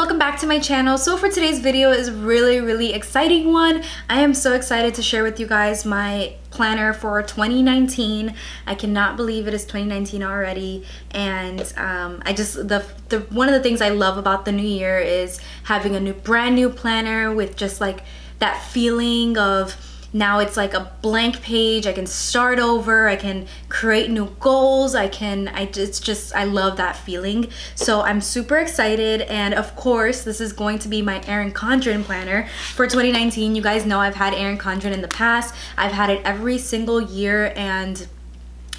welcome back to my channel. So for today's video is really exciting one. I am so excited to share with you guys my planner for 2019. I cannot believe it is 2019 already, and I just one of the things I love about the new year is having a brand new planner with just like that feeling of now it's like a blank page. I can start over, I can create new goals, I love that feeling. So I'm super excited, and of course this is going to be my Erin Condren planner for 2019. You guys know I've had Erin Condren in the past. I've had it every single year and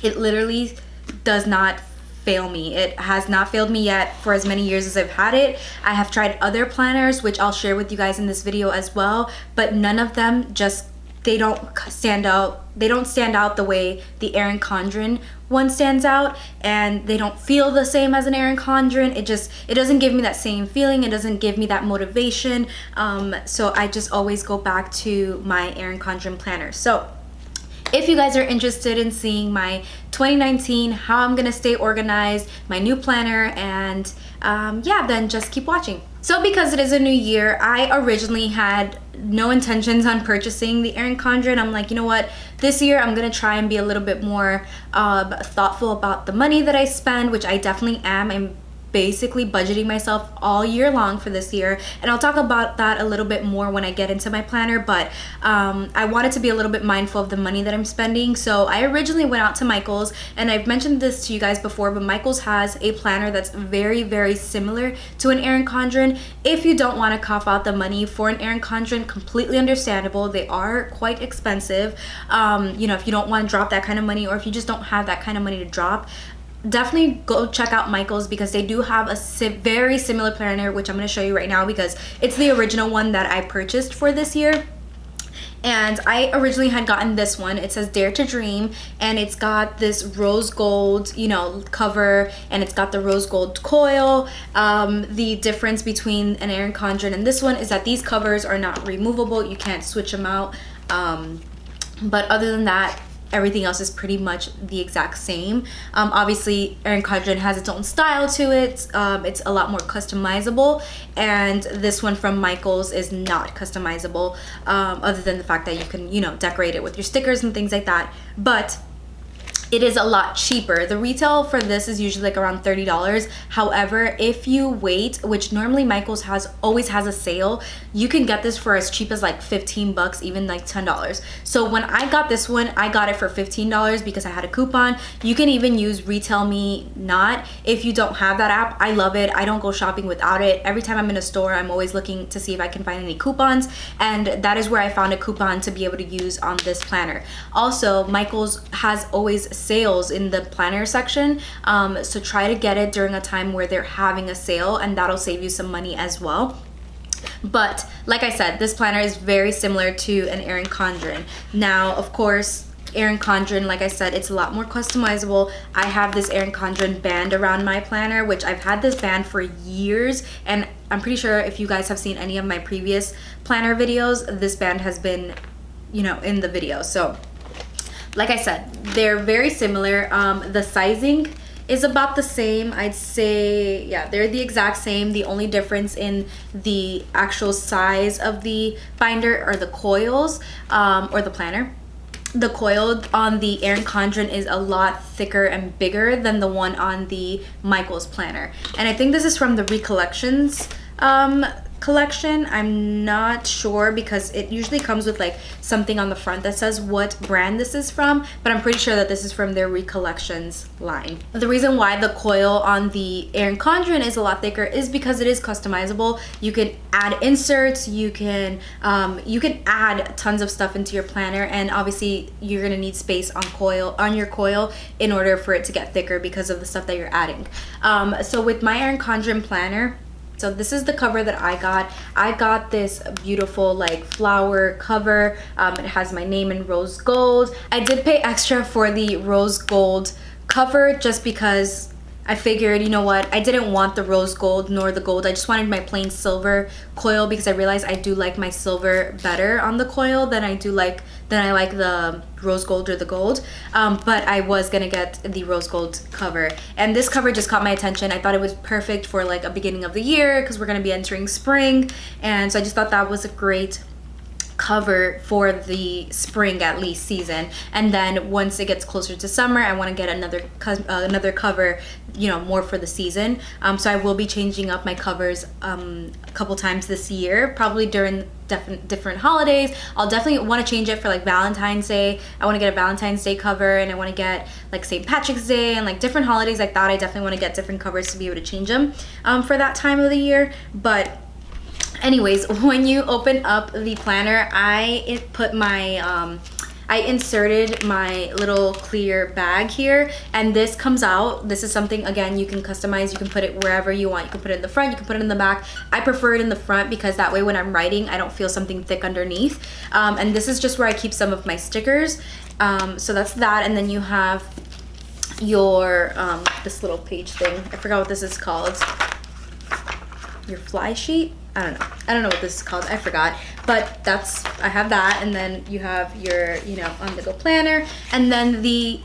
it literally does not fail me. It has not failed me yet for as many years as I've had it. I have tried other planners, which I'll share with you guys in this video as well, but none of them they don't stand out the way the Erin Condren one stands out, and they don't feel the same as an Erin Condren. It doesn't give me that same feeling. It doesn't give me that motivation. So I just always go back to my Erin Condren planner. So if you guys are interested in seeing my 2019, how I'm gonna stay organized, my new planner, and yeah, then just keep watching. So because it is a new year, I originally had no intentions on purchasing the Erin Condren. I'm like, you know what? This year I'm gonna try and be a little bit more thoughtful about the money that I spend, which I definitely am. I'm basically budgeting myself all year long for this year, and I'll talk about that a little bit more when I get into my planner, but I wanted to be a little bit mindful of the money that I'm spending. So I originally went out to Michael's, and I've mentioned this to you guys before, but Michael's has a planner that's very similar to an Erin Condren. If you don't want to cough out the money for an Erin Condren, completely understandable. They are quite expensive. You know, if you don't want to drop that kind of money, or if you just don't have that kind of money to drop, definitely go check out Michael's, because they do have a very similar planner, which I'm going to show you right now because it's the original one that I purchased for this year. And I originally had gotten this one. It says Dare to Dream, and it's got this rose gold, you know, cover, and it's got the rose gold coil. The difference between an Erin Condren and this one is that these covers are not removable. You can't switch them out. But other than that, everything else is pretty much the exact same. Obviously Erin Condren has its own style to it. It's a lot more customizable, and this one from Michael's is not customizable, other than the fact that you can, you know, decorate it with your stickers and things like that. But it is a lot cheaper. The retail for this is usually like around $30. However, if you wait, which normally Michael's always has a sale, you can get this for as cheap as like 15 bucks, even like $10. So when I got this one, I got it for $15 because I had a coupon. You can even use Retail Me Not if you don't have that app. I love it. I don't go shopping without it. Every time I'm in a store, I'm always looking to see if I can find any coupons, and that is where I found a coupon to be able to use on this planner. Also, Michael's has always sales in the planner section, so try to get it during a time where they're having a sale, and that'll save you some money as well. But like I said, this planner is very similar to an Erin Condren. Now, of course, Erin Condren, like I said, it's a lot more customizable. I have this Erin Condren band around my planner, which I've had this band for years, and I'm pretty sure if you guys have seen any of my previous planner videos, this band has been, you know, in the video. So like I said, they're very similar. The sizing is about the same. I'd say, yeah, they're the exact same. The only difference in the actual size of the binder are the coils, or the planner. The coil on the Erin Condren is a lot thicker and bigger than the one on the Michael's planner. And I think this is from the Recollections collection. I'm not sure because it usually comes with like something on the front that says what brand this is from, but I'm pretty sure that this is from their Recollections line. The reason why the coil on the Erin Condren is a lot thicker is because it is customizable. You can add inserts, you can add tons of stuff into your planner, and obviously you're gonna need space on your coil in order for it to get thicker because of the stuff that you're adding. So with my Erin Condren planner, so this is the cover that I got. I got this beautiful like flower cover. It has my name in rose gold. I did pay extra for the rose gold cover just because I figured, you know what, I didn't want the rose gold nor the gold. I just wanted my plain silver coil because I realized I do like my silver better on the coil than I like the rose gold or the gold. But I was gonna get the rose gold cover, and this cover just caught my attention. I thought it was perfect for like a beginning of the year because we're gonna be entering spring, and so I just thought that was a great cover for the spring at least season. And then once it gets closer to summer, I want to get another cover, you know, more for the season. So I will be changing up my covers a couple times this year, probably during different holidays. I'll definitely want to change it for like Valentine's Day. I want to get a Valentine's Day cover, and I want to get like St. Patrick's Day and like different holidays like that. I definitely want to get different covers to be able to change them for that time of the year. But anyways, when you open up the planner, I inserted my little clear bag here, and this comes out. This is something, again, you can customize. You can put it wherever you want. You can put it in the front, you can put it in the back. I prefer it in the front because that way when I'm writing, I don't feel something thick underneath. And this is just where I keep some of my stickers. So that's that. And then you have your, this little page thing. I forgot what this is called. Your fly sheet? I don't know what this is called. I forgot. But I have that, and then you have your, you know, on-the-go planner. And then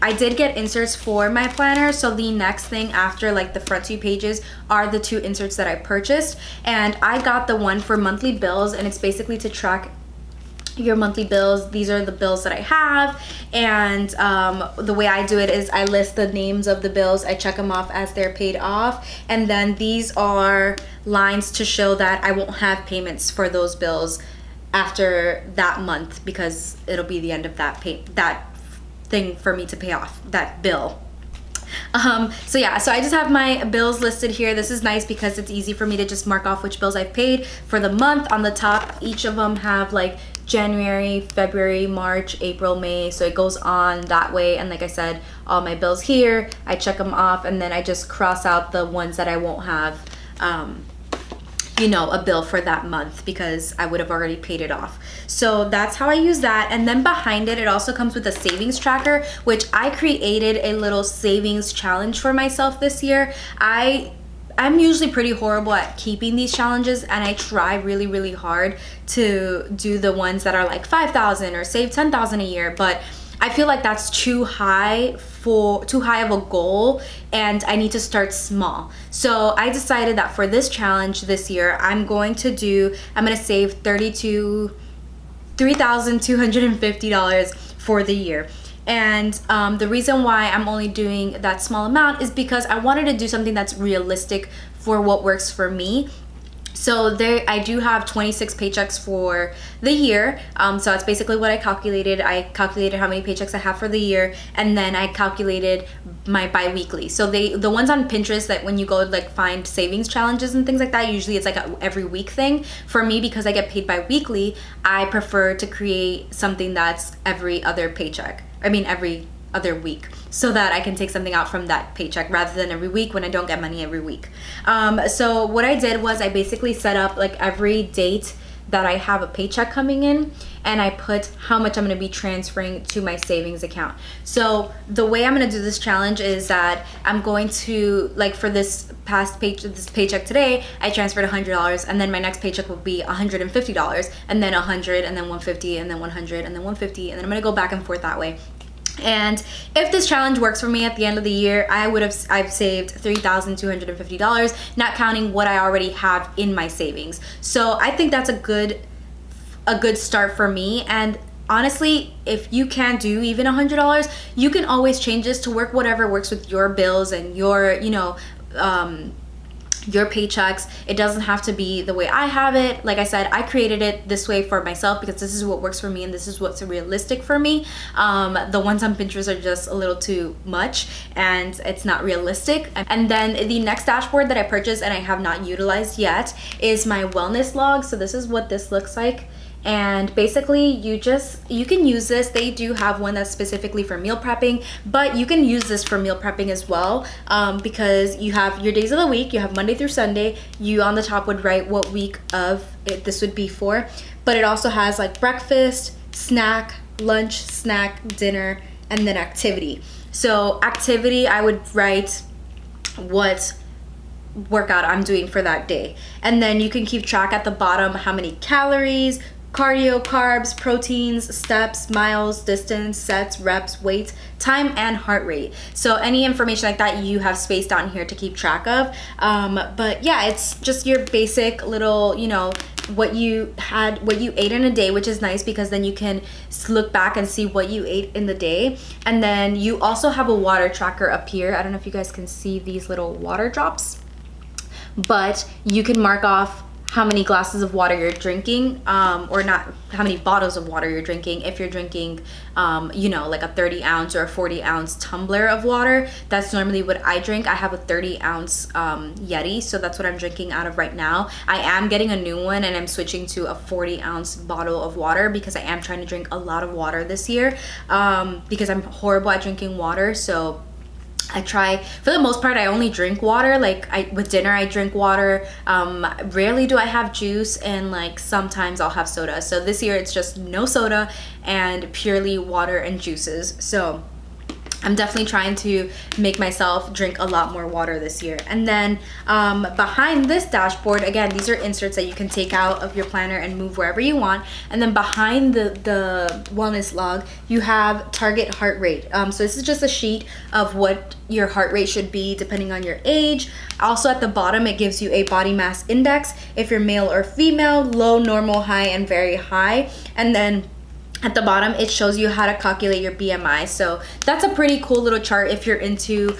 I did get inserts for my planner, so the next thing after like the front 2 pages are the 2 inserts that I purchased. And I got the one for monthly bills, and it's basically to track your monthly bills. These are the bills that I have, and the way I do it is I list the names of the bills, I check them off as they're paid off, and then these are lines to show that I won't have payments for those bills after that month, because it'll be the end of that thing for me to pay off that bill. So yeah, so I just have my bills listed here. This is nice because it's easy for me to just mark off which bills I've paid for the month. On the top, each of them have like January, February, March, April, May, so it goes on that way. And like I said, all my bills here, I check them off, and then I just cross out the ones that I won't have you know, a bill for that month because I would have already paid it off. So that's how I use that. And then behind it, it also comes with a savings tracker, which I created a little savings challenge for myself this year. I'm usually pretty horrible at keeping these challenges, and I try really, really hard to do the ones that are like 5,000 or save 10,000 a year, but I feel like that's too high of a goal, and I need to start small. So I decided that for this challenge this year, I'm gonna save $3,250 for the year. And the reason why I'm only doing that small amount is because I wanted to do something that's realistic for what works for me. So I do have 26 paychecks for the year. So that's basically what I calculated. I calculated how many paychecks I have for the year, and then I calculated my bi-weekly. So the ones on Pinterest that when you go like find savings challenges and things like that, usually it's like a every week thing. For me, because I get paid bi-weekly, I prefer to create something that's every other week, so that I can take something out from that paycheck rather than every week when I don't get money every week. So what I did was I basically set up like every date that I have a paycheck coming in, and I put how much I'm going to be transferring to my savings account. So the way I'm going to do this challenge is that I'm going to, like for this paycheck today, I transferred $100, and then my next paycheck will be $150, and then 100, and then 150, and then 100, and then 150, and then I'm going to go back and forth that way. And if this challenge works for me at the end of the year, I've saved $3,250, not counting what I already have in my savings. So I think that's a good start for me. And honestly, if you can't do even $100, you can always change this to work whatever works with your bills and your, you know, your paychecks. It doesn't have to be the way I have it. Like I said, I created it this way for myself because this is what works for me and this is what's realistic for me. The ones on Pinterest are just a little too much and it's not realistic. And then the next dashboard that I purchased and I have not utilized yet is my wellness log. So this is what this looks like. And basically you can use this. They do have one that's specifically for meal prepping, but you can use this for meal prepping as well, because you have your days of the week. You have Monday through Sunday. You on the top would write what week of it this would be for, but it also has like breakfast, snack, lunch, snack, dinner, and then activity. So activity, I would write what workout I'm doing for that day. And then you can keep track at the bottom how many calories, cardio, carbs, proteins, steps, miles, distance, sets, reps, weight, time, and heart rate. So any information like that you have spaced down here to keep track of. But yeah, it's just your basic little, you know, what you ate in a day, which is nice because then you can look back and see what you ate in the day. And then you also have a water tracker up here. I don't know if you guys can see these little water drops, but you can mark off how many glasses of water you're drinking, or not how many bottles of water you're drinking. If you're drinking, you know, like a 30 ounce or a 40 ounce tumbler of water, that's normally what I drink. I have a 30 ounce Yeti, so that's what I'm drinking out of right now. I am getting a new one and I'm switching to a 40 ounce bottle of water because I am trying to drink a lot of water this year, because I'm horrible at drinking water. So I try, for the most part, I only drink water. Like with dinner, I drink water. Rarely do I have juice, and like sometimes I'll have soda. So this year it's just no soda and purely water and juices. So I'm definitely trying to make myself drink a lot more water this year. And then behind this dashboard, again, these are inserts that you can take out of your planner and move wherever you want. And then behind the wellness log, you have target heart rate. So this is just a sheet of what your heart rate should be depending on your age. Also at the bottom, it gives you a body mass index if you're male or female, low, normal, high, and very high. And then at the bottom, it shows you how to calculate your BMI. So that's a pretty cool little chart if you're into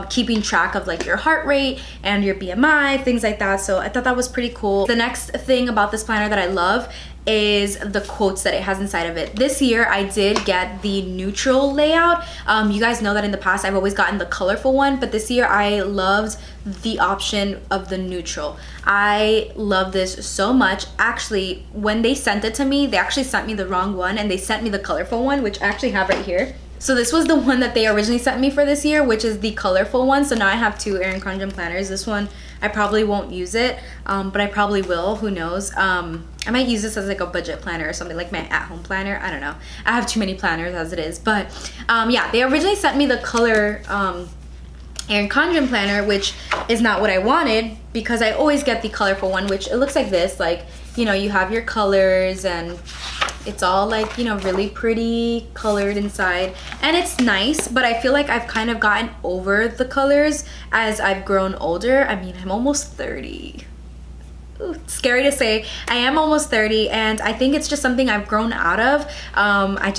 keeping track of like your heart rate and your BMI, things like that. So I thought that was pretty cool. The next thing about this planner that I love is the quotes that it has inside of it. This year I did get the neutral layout. You guys know that in the past I've always gotten the colorful one, but this year I loved the option of the neutral. I love this so much. Actually, when they sent it to me, they actually sent me the wrong one and they sent me the colorful one, which I actually have right here. So this was the one that they originally sent me for this year, which is the colorful one. So now I have two Erin Condren planners. This one, I probably won't use it, but I probably will, who knows. I might use this as like a budget planner or something, like my at-home planner. I don't know. I have too many planners as it is. But yeah, they originally sent me the color Erin Condren planner, which is not what I wanted because I always get the colorful one, which it looks like this. Like, you know, you have your colors and it's all like, you know, really pretty colored inside, and it's nice, but I feel like I've kind of gotten over the colors as I've grown older. I mean, I'm almost 30. Ooh, it's scary to say. I am almost 30, and I think it's just something I've grown out of. I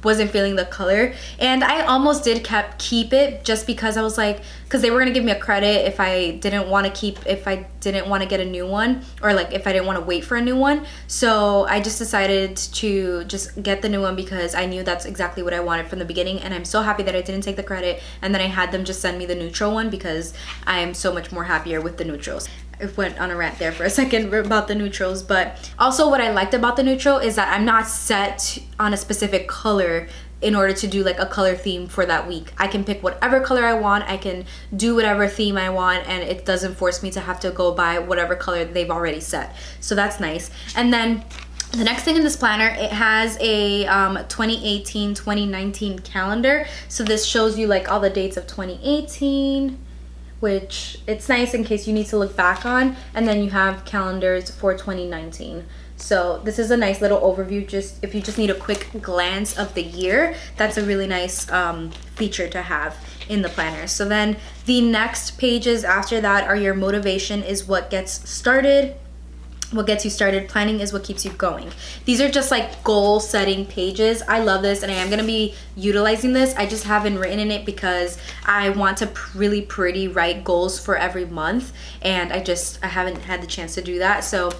wasn't feeling the color, and I almost did keep it just because I was like, because they were gonna give me a credit if I didn't want to get a new one, or like if I didn't want to wait for a new one. So I just decided to just get the new one because I knew that's exactly what I wanted from the beginning, and I'm so happy that I didn't take the credit and then I had them just send me the neutral one because I am so much more happier with the neutrals. I went on a rant there for a second about the neutrals, but also what I liked about the neutral is that I'm not set on a specific color in order to do like a color theme for that week. I can pick whatever color I want, I can do whatever theme I want, and it doesn't force me to have to go by whatever color they've already set. So that's nice. And then the next thing in this planner, it has a 2018-2019 calendar. So this shows you like all the dates of 2018, which it's nice in case you need to look back on, and then you have calendars for 2019. So this is a nice little overview, just if you just need a quick glance of the year. That's a really nice feature to have in the planner. So then the next pages after that are your motivation is what gets started. What gets you started, planning is what keeps you going. These are just like goal setting pages. I love this, and I am gonna be utilizing this. I just haven't written in it because I want to really pretty write goals for every month, and I haven't had the chance to do that. So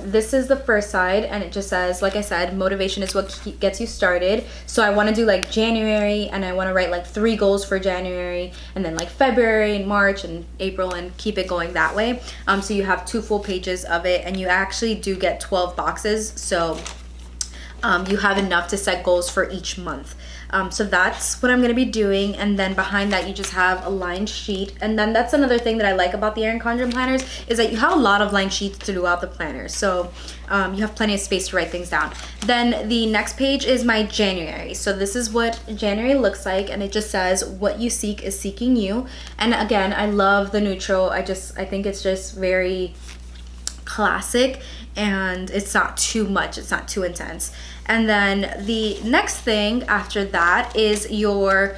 this is the first side, and it just says, like I said, motivation is what gets you started. So I want to do like January, and I want to write like 3 goals for January, and then like February and March and April, and keep it going that way. So you have 2 full pages of it, and you actually do get 12 boxes. So you have enough to set goals for each month. So that's what I'm gonna be doing. And then behind that, you just have a lined sheet. And then that's another thing that I like about the Erin Condren planners is that you have a lot of lined sheets throughout the planner. So you have plenty of space to write things down. Then the next page is my January. So this is what January looks like, and it just says what you seek is seeking you. And again, I love the neutral. I think it's just very classic, and it's not too much, it's not too intense. And then the next thing after that is your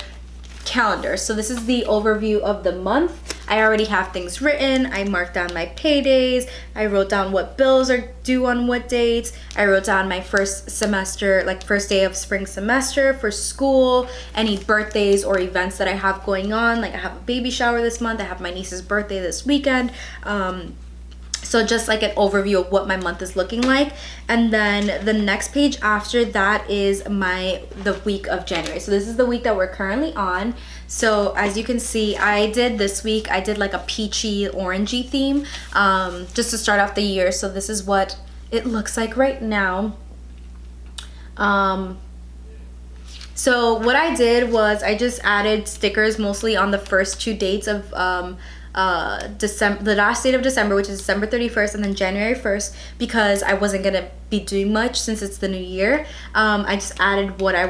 calendar. So this is the overview of the month. I already have things written. I marked down my paydays. I wrote down what bills are due on what dates. I wrote down my first semester, like first day of spring semester for school, any birthdays or events that I have going on. Like I have a baby shower this month. I have my niece's birthday this weekend. So just like an overview of what my month is looking like. And then the next page after that is the week of January. So this is the week that we're currently on. So as you can see, this week I did like a peachy orangey theme, just to start off the year. So this is what it looks like right now. So what I did was I just added stickers mostly on the first 2 dates of December, the last date of December, which is December 31st, and then January 1st, because I wasn't gonna be doing much since it's the new year. I just added what I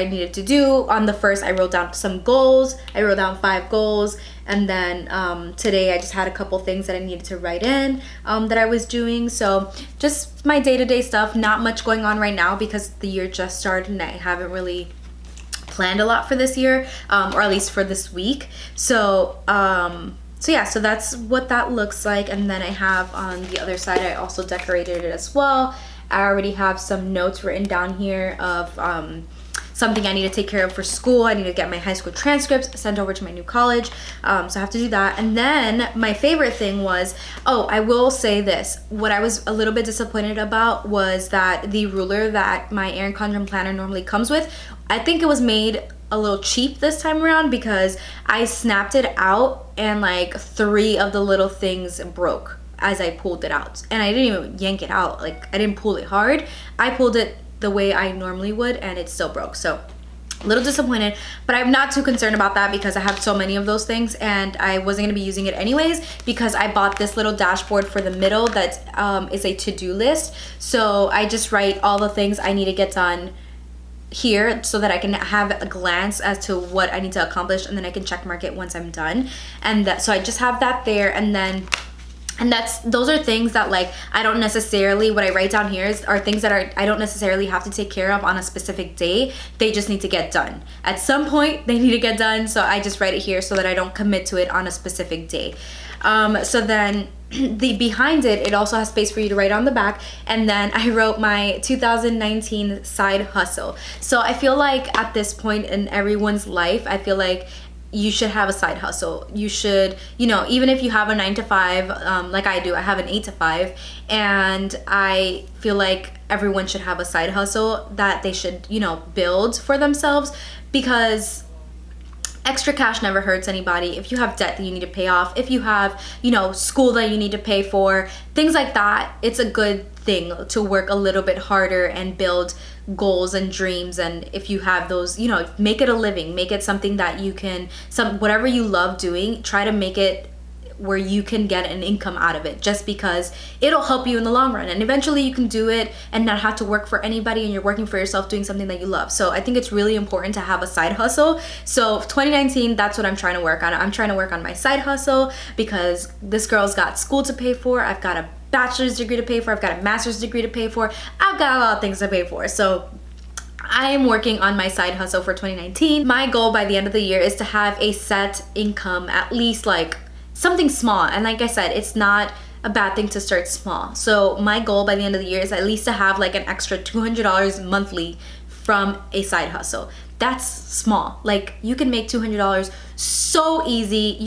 needed to do. On the first, I wrote down some goals. I wrote down 5 goals, and then today I just had a couple things that I needed to write in that I was doing. So just my day-to-day stuff. Not much going on right now because the year just started and I haven't really planned a lot for this year, or at least for this week. So yeah, so that's what that looks like. And then I have on the other side, I also decorated it as well. I already have some notes written down here of something I need to take care of for school. I need to get my high school transcripts sent over to my new college. So I have to do that. And then my favorite thing was, I will say this. What I was a little bit disappointed about was that the ruler that my Erin Condren planner normally comes with, I think it was made a little cheap this time around because I snapped it out and like 3 of the little things broke as I pulled it out. And I didn't even yank it out. Like I didn't pull it hard. I pulled it the way I normally would and it still broke. So a little disappointed, but I'm not too concerned about that because I have so many of those things and I wasn't gonna be using it anyways because I bought this little dashboard for the middle that is a to-do list. So I just write all the things I need to get done here so that I can have a glance as to what I need to accomplish, and then I can check mark it once I'm done. And so I just have that there, and those are things that like I don't necessarily, what I write down here are things that I don't necessarily have to take care of on a specific day. They just need to get done. At some point they need to get done, so I just write it here so that I don't commit to it on a specific day. So then behind it also has space for you to write on the back, and then I wrote my 2019 side hustle. So I feel like at this point in everyone's life, I feel like you should have a side hustle. You should, even if you have a 9 to 5, like I do, I have an 8 to 5, and I feel like everyone should have a side hustle that they should, build for themselves, because extra cash never hurts anybody. If you have debt that you need to pay off, if you have, school that you need to pay for, things like that, it's a good thing to work a little bit harder and build goals and dreams. And if you have those, make it a living, make it something that you can, whatever you love doing, try to make it where you can get an income out of it, just because it'll help you in the long run, and eventually you can do it and not have to work for anybody, and you're working for yourself doing something that you love. So I think it's really important to have a side hustle. So 2019, that's what I'm trying to work on. I'm trying to work on my side hustle because this girl's got school to pay for, I've got a bachelor's degree to pay for, I've got a master's degree to pay for, I've got a lot of things to pay for. So I am working on my side hustle for 2019. My goal by the end of the year is to have a set income, at least like something small. And like I said, it's not a bad thing to start small. So my goal by the end of the year is at least to have like an extra $200 monthly from a side hustle. That's small. Like you can make $200 so easy.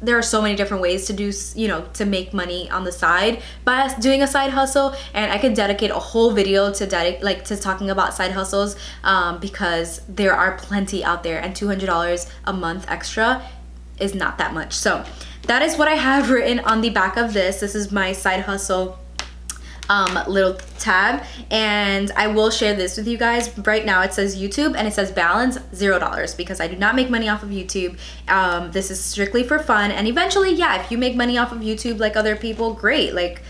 There are so many different ways to do, to make money on the side by doing a side hustle. And I could dedicate a whole video to talking about side hustles, because there are plenty out there, and $200 a month extra is not that much. So that is what I have written on the back of this. This is my side hustle little tab, and I will share this with you guys. Right now it says YouTube and it says balance $0 because I do not make money off of YouTube. This is strictly for fun, and eventually, yeah, if you make money off of YouTube like other people, great. Like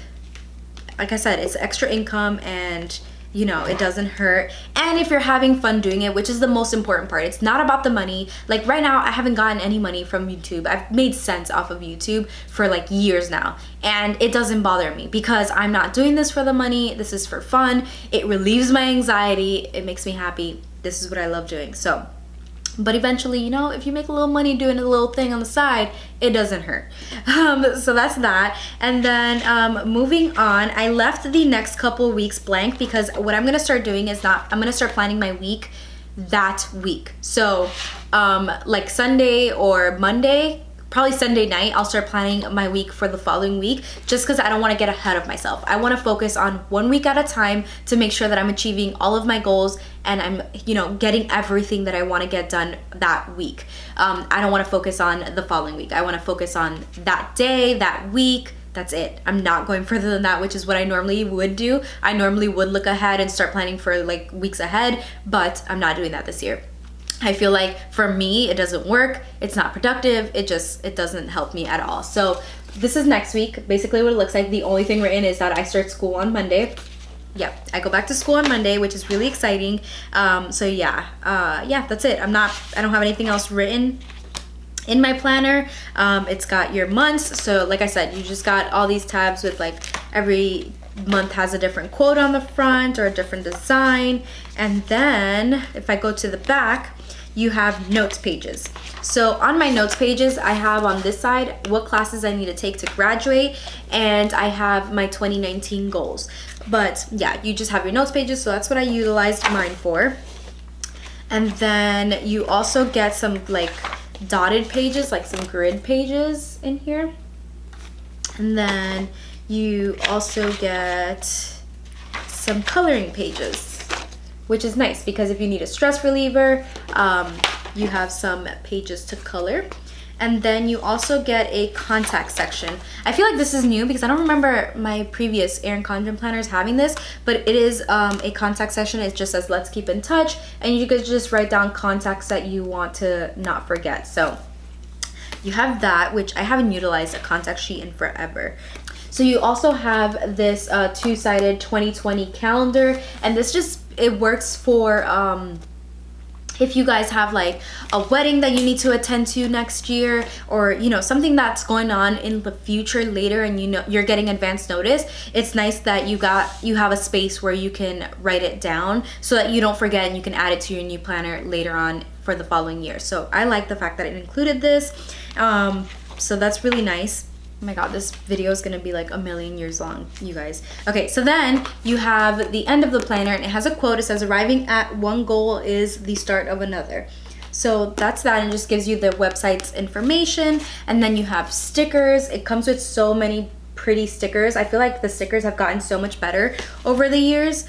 I said, it's extra income, and you know, it doesn't hurt. And if you're having fun doing it, which is the most important part, it's not about the money. Like right now, I haven't gotten any money from YouTube. I've made cents off of YouTube for like years now, and it doesn't bother me because I'm not doing this for the money. This is for fun. It relieves my anxiety. It makes me happy. This is what I love doing. So, but eventually, you know, if you make a little money doing a little thing on the side, it doesn't hurt. So that's that. And then moving on, I left the next couple weeks blank because what I'm gonna start doing is I'm gonna start planning my week that week. So like Sunday or Monday, probably Sunday night, I'll start planning my week for the following week, just because I don't want to get ahead of myself. I want to focus on 1 week at a time to make sure that I'm achieving all of my goals and I'm, you know, getting everything that I want to get done that week. I don't want to focus on the following week. I want to focus on that day, that week. That's it. I'm not going further than that, which is what I normally would do. I normally would look ahead and start planning for like weeks ahead, but I'm not doing that this year. I feel like for me, it doesn't work. It's not productive. It doesn't help me at all. So this is next week. Basically what it looks like. The only thing written is that I start school on Monday. Yeah, I go back to school on Monday, which is really exciting. So yeah, that's it. I don't have anything else written in my planner. It's got your months. So like I said, you just got all these tabs with like every month has a different quote on the front or a different design. And then if I go to the back, you have notes pages. So on my notes pages, I have on this side what classes I need to take to graduate, and I have my 2019 goals. But yeah, you just have your notes pages, so that's what I utilized mine for. And then you also get some like dotted pages, like some grid pages in here. And then you also get some coloring pages, which is nice because if you need a stress reliever, you have some pages to color. And then you also get a contact section. I feel like this is new because I don't remember my previous Erin Condren planners having this, but it is a contact section. It just says let's keep in touch, and you could just write down contacts that you want to not forget. So you have that, which I haven't utilized a contact sheet in forever. So you also have this two-sided 2020 calendar, and this it works for if you guys have like a wedding that you need to attend to next year, or you know, something that's going on in the future later, and you know you're getting advance notice. It's nice that you have a space where you can write it down so that you don't forget, and you can add it to your new planner later on for the following year. So I like the fact that it included this. So that's really nice. Oh my god, this video is gonna be like a million years long, you guys. Okay, so then you have the end of the planner, and it has a quote. It says, arriving at one goal is the start of another. So that's that, and it just gives you the website's information. And then you have stickers. It comes with so many pretty stickers. I feel like the stickers have gotten so much better over the years,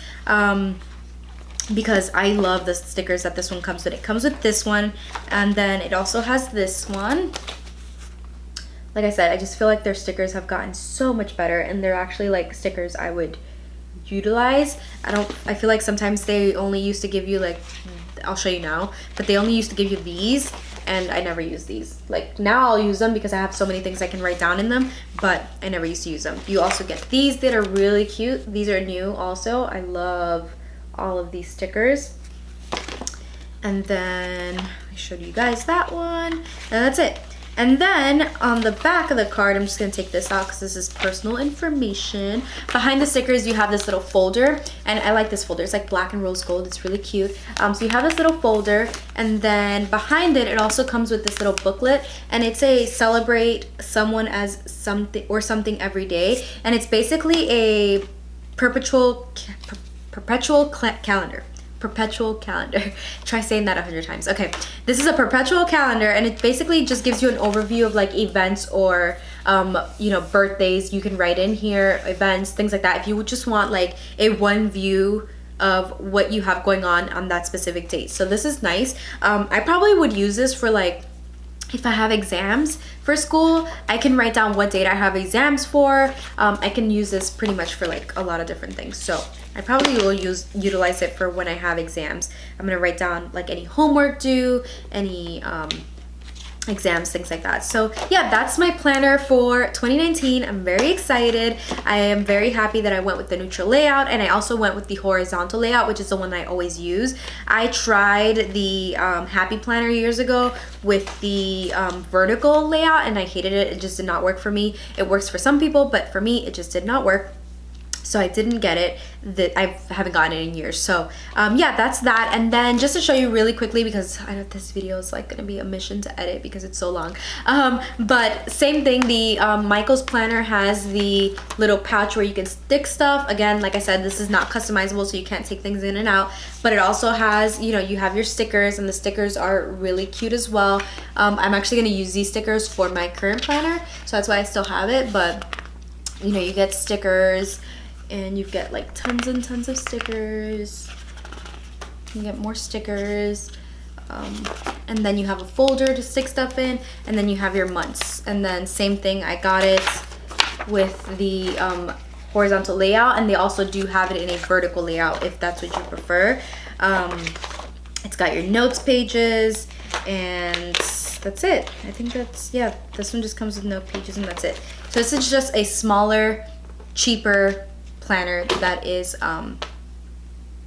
because I love the stickers that this one comes with. It comes with this one, and then it also has this one. Like I said, I just feel like their stickers have gotten so much better, and they're actually like stickers I would utilize. I feel like sometimes they only used to give you like, I'll show you now, but they only used to give you these, and I never use these. Like now I'll use them because I have so many things I can write down in them, but I never used to use them. You also get these that are really cute. These are new also. I love all of these stickers. And then I showed you guys that one, and that's it. And then on the back of the card, I'm just gonna take this out because this is personal information. Behind the stickers, you have this little folder, and I like this folder. It's like black and rose gold. It's really cute. So you have this little folder, and then behind it, it also comes with this little booklet, and it's a celebrate someone as something or something every day, and it's basically a perpetual calendar. Perpetual calendar. Try saying that 100 times. Okay, this is a perpetual calendar, and it basically just gives you an overview of like events or you know, birthdays. You can write in here events, things like that, if you would just want like a one view of what you have going on that specific date. So this is nice. I probably would use this for like if I have exams for school, I can write down what date I have exams for. I can use this pretty much for like a lot of different things. So I probably will utilize it for when I have exams. I'm gonna write down like any homework due, any exams, things like that. So yeah, that's my planner for 2019. I'm very excited. I am very happy that I went with the neutral layout, and I also went with the horizontal layout, which is the one that I always use. I tried the Happy Planner years ago with the vertical layout, and I hated it. It just did not work for me. It works for some people, but for me, it just did not work. So I didn't get it. That I haven't gotten it in years. So yeah, that's that. And then just to show you really quickly, because I know this video is like gonna be a mission to edit because it's so long, but same thing, the Michael's planner has the little pouch where you can stick stuff. Again, like I said, this is not customizable, so you can't take things in and out, but it also has, you know, you have your stickers, and the stickers are really cute as well. I'm actually gonna use these stickers for my current planner, so that's why I still have it. But you know, you get stickers, and you get like tons and tons of stickers. You get more stickers, and then you have a folder to stick stuff in, and then you have your months. And then same thing, I got it with the horizontal layout, and they also do have it in a vertical layout if that's what you prefer. It's got your notes pages, and that's it. I think that's, yeah, this one just comes with note pages, and that's it. So this is just a smaller, cheaper planner that is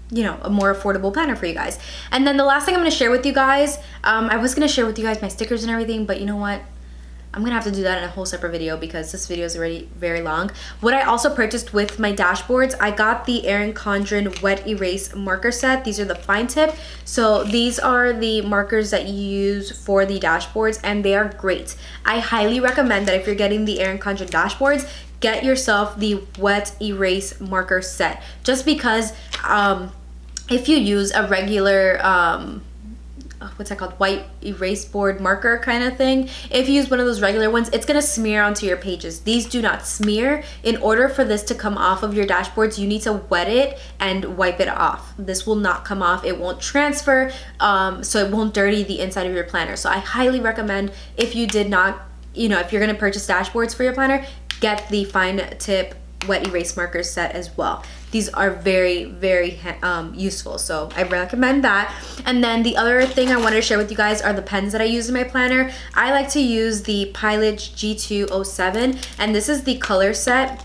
you know, a more affordable planner for you guys. And then the last thing I'm going to share with you guys, I was going to share with you guys my stickers and everything, but you know what, I'm gonna have to do that in a whole separate video because this video is already very long. What I also purchased with my dashboards, I got the Erin Condren wet erase marker set. These are the fine tip. So these are the markers that you use for the dashboards, and they are great. I highly recommend that if you're getting the Erin Condren dashboards, get yourself the wet erase marker set, just because if you use a regular what's that called, white erase board marker kind of thing, if you use one of those regular ones, it's gonna smear onto your pages. These do not smear. In order for this to come off of your dashboards, you need to wet it and wipe it off. This will not come off, it won't transfer, so it won't dirty the inside of your planner. So I highly recommend, if you did not, you know, if you're gonna purchase dashboards for your planner, get the fine tip wet erase markers set as well. These are very, very useful, so I recommend that. And then the other thing I wanted to share with you guys are the pens that I use in my planner. I like to use the Pilot G207, and this is the color set.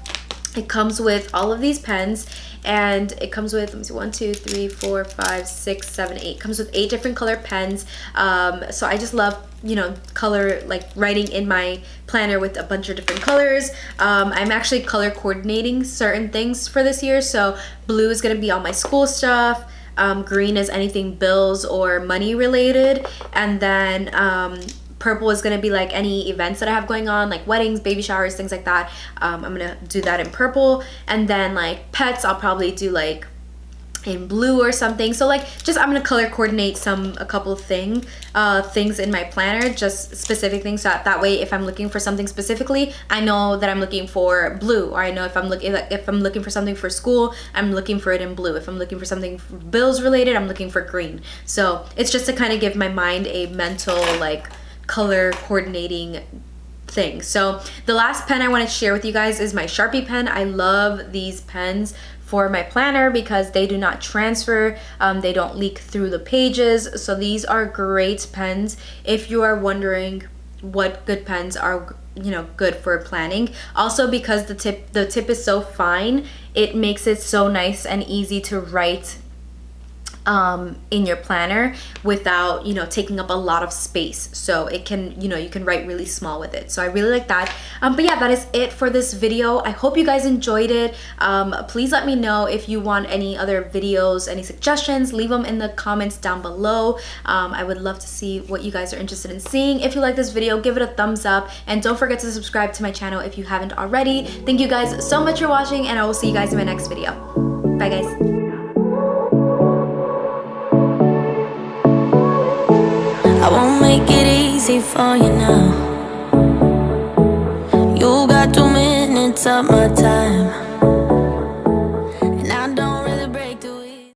It comes with all of these pens, and it comes with, let me see, 1, 2, 3, 4, 5, 6, 7, 8. It comes with 8 different color pens. So I just love, you know, color, like writing in my planner with a bunch of different colors. I'm actually color coordinating certain things for this year. So blue is gonna be all my school stuff. Green is anything bills or money related. And then purple is gonna be like any events that I have going on, like weddings, baby showers, things like that. I'm gonna do that in purple. And then like pets, I'll probably do like in blue or something. So like just I'm gonna color coordinate a couple things in my planner, just specific things, so that way if I'm looking for something specifically, I know that I'm looking for blue, or I know if I'm looking for something for school, I'm looking for it in blue. If I'm looking for something bills related, I'm looking for green. So it's just to kind of give my mind a mental like color coordinating thing. So the last pen I want to share with you guys is my Sharpie pen. I love these pens for my planner because they do not transfer, they don't leak through the pages. So these are great pens if you are wondering what good pens are, you know, good for planning. Also because the tip is so fine, it makes it so nice and easy to write in your planner without, you know, taking up a lot of space. So it can, you know, you can write really small with it. So I really like that. But yeah, that is it for this video. I hope you guys enjoyed it. Please let me know if you want any other videos, any suggestions, leave them in the comments down below. I would love to see what you guys are interested in seeing. If you like this video, give it a thumbs up, and don't forget to subscribe to my channel if you haven't already. Thank you guys so much for watching, and I will see you guys in my next video. Bye guys. I won't make it easy for you now. You got 2 minutes of my time.